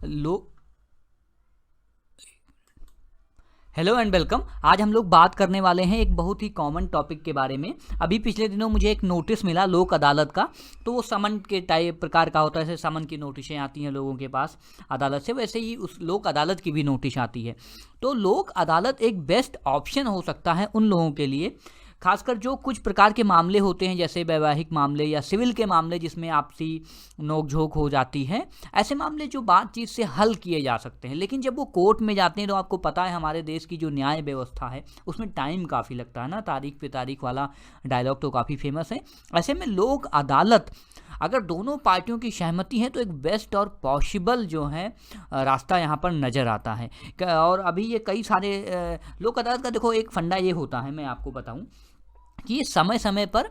Hello and welcome. आज हम लोग बात करने वाले हैं एक बहुत ही कॉमन टॉपिक के बारे में। अभी पिछले दिनों मुझे एक नोटिस मिला लोक अदालत का, तो वो समन के टाइप प्रकार का होता है। जैसे समन की नोटिसें आती हैं लोगों के पास अदालत से, वैसे ही उस लोक अदालत की भी नोटिस आती है। तो लोक अदालत एक बेस्ट ऑप्शन हो सकता है उन लोगों के लिए, खासकर जो कुछ प्रकार के मामले होते हैं, जैसे वैवाहिक मामले या सिविल के मामले जिसमें आपसी नोकझोंक हो जाती है। ऐसे मामले जो बातचीत से हल किए जा सकते हैं, लेकिन जब वो कोर्ट में जाते हैं तो आपको पता है हमारे देश की जो न्याय व्यवस्था है उसमें टाइम काफ़ी लगता है ना, तारीख पे तारीख वाला डायलॉग तो काफ़ी फेमस है। ऐसे में लोक अदालत अगर दोनों पार्टियों की सहमति है तो एक बेस्ट और पॉसिबल जो है रास्ता यहाँ पर नज़र आता है। और अभी ये कई सारे लोक अदालत का देखो एक फंडा ये होता है, मैं आपको बताऊँ कि ये समय समय पर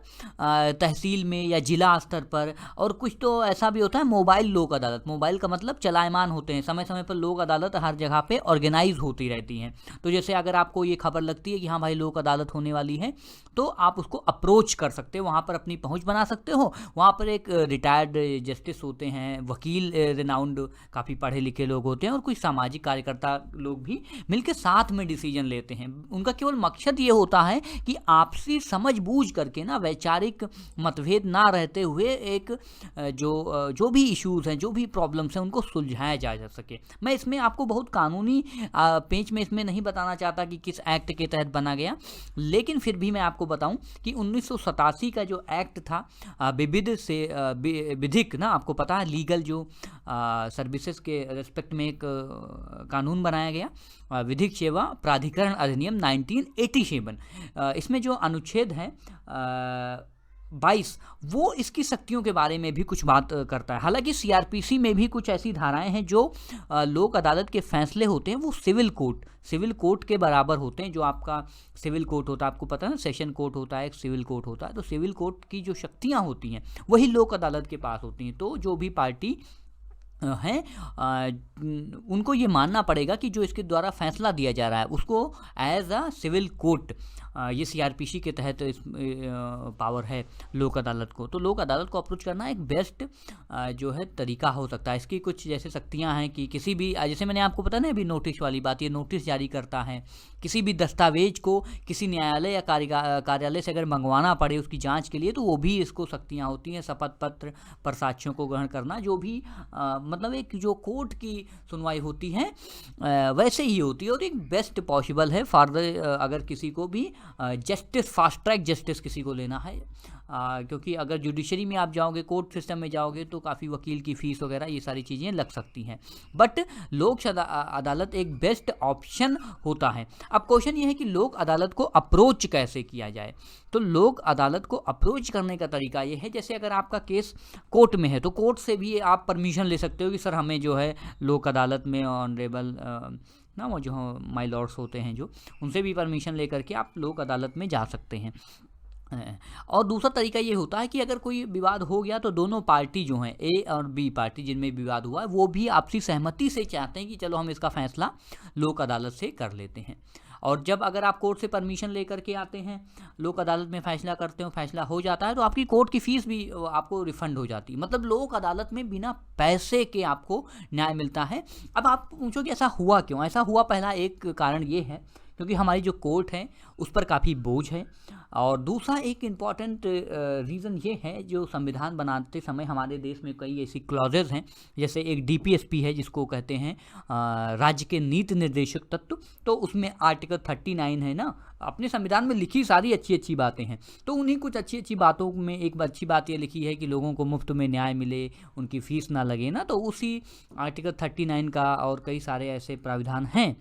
तहसील में या जिला स्तर पर, और कुछ तो ऐसा भी होता है मोबाइल लोक अदालत। मोबाइल का मतलब चलायमान होते हैं, समय समय पर लोक अदालत हर जगह पे ऑर्गेनाइज होती रहती हैं। तो जैसे अगर आपको ये खबर लगती है कि हाँ भाई लोक अदालत होने वाली है, तो आप उसको अप्रोच कर सकते हो, वहाँ पर अपनी पहुँच बना सकते हो। वहाँ पर एक रिटायर्ड जस्टिस होते हैं, वकील रिनाउंड काफ़ी पढ़े लिखे लोग होते हैं, और कुछ सामाजिक कार्यकर्ता लोग भी मिलकर साथ में डिसीजन लेते हैं। उनका केवल मकसद ये होता है कि आपसी समझ बूझ करके ना, वैचारिक मतभेद ना रहते हुए एक जो भी इश्यूज हैं, जो भी प्रॉब्लम्स हैं, उनको सुलझाया जा सके। मैं इसमें आपको बहुत कानूनी पेंच में इसमें नहीं बताना चाहता कि किस एक्ट के तहत बना गया, लेकिन फिर भी मैं आपको बताऊं कि 1987 का जो एक्ट था विविध से विधिक ना, आपको पता है लीगल जो सर्विसेज के रेस्पेक्ट में एक कानून बनाया गया, विधिक सेवा प्राधिकरण अधिनियम 1987। इसमें जो अनुच्छेद है 22, वो इसकी शक्तियों के बारे में भी कुछ बात करता है। हालांकि सीआरपीसी में भी कुछ ऐसी धाराएं हैं जो लोक अदालत के फैसले होते हैं वो सिविल कोर्ट के बराबर होते हैं। जो आपका सिविल कोर्ट होता है, आपको पता है ना, सेशन कोर्ट होता है, एक सिविल कोर्ट होता है। तो सिविल कोर्ट की जो शक्तियां होती हैं वही लोक अदालत के पास होती हैं। तो जो भी पार्टी हैं उनको ये मानना पड़ेगा कि जो इसके द्वारा फैसला दिया जा रहा है उसको एज अ सिविल कोर्ट, ये सीआरपीसी के तहत इस पावर है लोक अदालत को। तो लोक अदालत को अप्रोच करना एक बेस्ट जो है तरीका हो सकता है। इसकी कुछ जैसे शक्तियां हैं कि किसी भी, जैसे मैंने आपको पता ना अभी नोटिस वाली बात, ये नोटिस जारी करता है। किसी भी दस्तावेज को किसी न्यायालय या कार्यालय से अगर मंगवाना पड़े उसकी जांच के लिए, तो वो भी इसको शक्तियां होती हैं। शपथ पत्र पर साक्ष्यों को ग्रहण करना, जो भी मतलब एक जो कोर्ट की सुनवाई होती है वैसे ही होती है, और एक बेस्ट पॉसिबल है फॉर अगर किसी को भी जस्टिस, फास्ट ट्रैक जस्टिस किसी को लेना है। क्योंकि अगर जुडिशरी में आप जाओगे, कोर्ट सिस्टम में जाओगे, तो काफ़ी वकील की फ़ीस वगैरह ये सारी चीज़ें लग सकती हैं। बट लोक अदालत एक बेस्ट ऑप्शन होता है। अब क्वेश्चन ये है कि लोक अदालत को अप्रोच कैसे किया जाए। तो लोक अदालत को अप्रोच करने का तरीका ये है, जैसे अगर आपका केस कोर्ट में है तो कोर्ट से भी आप परमिशन ले सकते हो कि सर हमें जो है लोक अदालत में ऑनरेबल ना, वो जो माय लॉर्ड्स होते हैं जो, उनसे भी परमिशन लेकर के आप लोक अदालत में जा सकते हैं। और दूसरा तरीका ये होता है कि अगर कोई विवाद हो गया तो दोनों पार्टी जो हैं, ए और बी पार्टी जिनमें विवाद हुआ है, वो भी आपसी सहमति से चाहते हैं कि चलो हम इसका फैसला लोक अदालत से कर लेते हैं। और जब अगर आप कोर्ट से परमिशन लेकर के आते हैं, लोक अदालत में फैसला करते हो, फैसला हो जाता है, तो आपकी कोर्ट की फ़ीस भी आपको रिफंड हो जाती है। मतलब लोक अदालत में बिना पैसे के आपको न्याय मिलता है। अब आप पूछोगे ऐसा हुआ क्यों? ऐसा हुआ, पहला एक कारण ये है क्योंकि हमारी जो कोर्ट है उस पर काफ़ी बोझ है। और दूसरा एक इम्पॉर्टेंट रीज़न ये है, जो संविधान बनाते समय हमारे देश में कई ऐसी क्लॉजेज हैं, जैसे एक डीपीएसपी है जिसको कहते हैं राज्य के नीति निर्देशक तत्व। तो उसमें आर्टिकल 39 है ना, अपने संविधान में लिखी सारी अच्छी अच्छी बातें हैं। तो उन्हीं कुछ अच्छी अच्छी बातों में एक अच्छी बात ये लिखी है कि लोगों को मुफ्त में न्याय मिले, उनकी फ़ीस ना लगे ना। तो उसी आर्टिकल 39 का और कई सारे ऐसे प्राविधान हैं।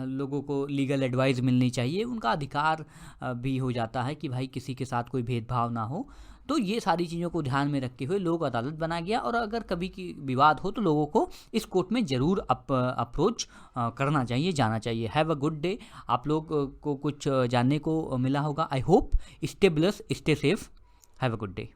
लोगों को लीगल एडवाइस मिलनी चाहिए, उनका अधिकार भी हो जाता है कि भाई किसी के साथ कोई भेदभाव ना हो। तो ये सारी चीज़ों को ध्यान में रखते हुए लोक अदालत बना गया। और अगर कभी की विवाद हो तो लोगों को इस कोर्ट में ज़रूर अप्रोच करना चाहिए, जाना चाहिए। Have a good day. आप लोग को कुछ जानने को मिला होगा। I hope. Stay blessed, stay safe, have a good day.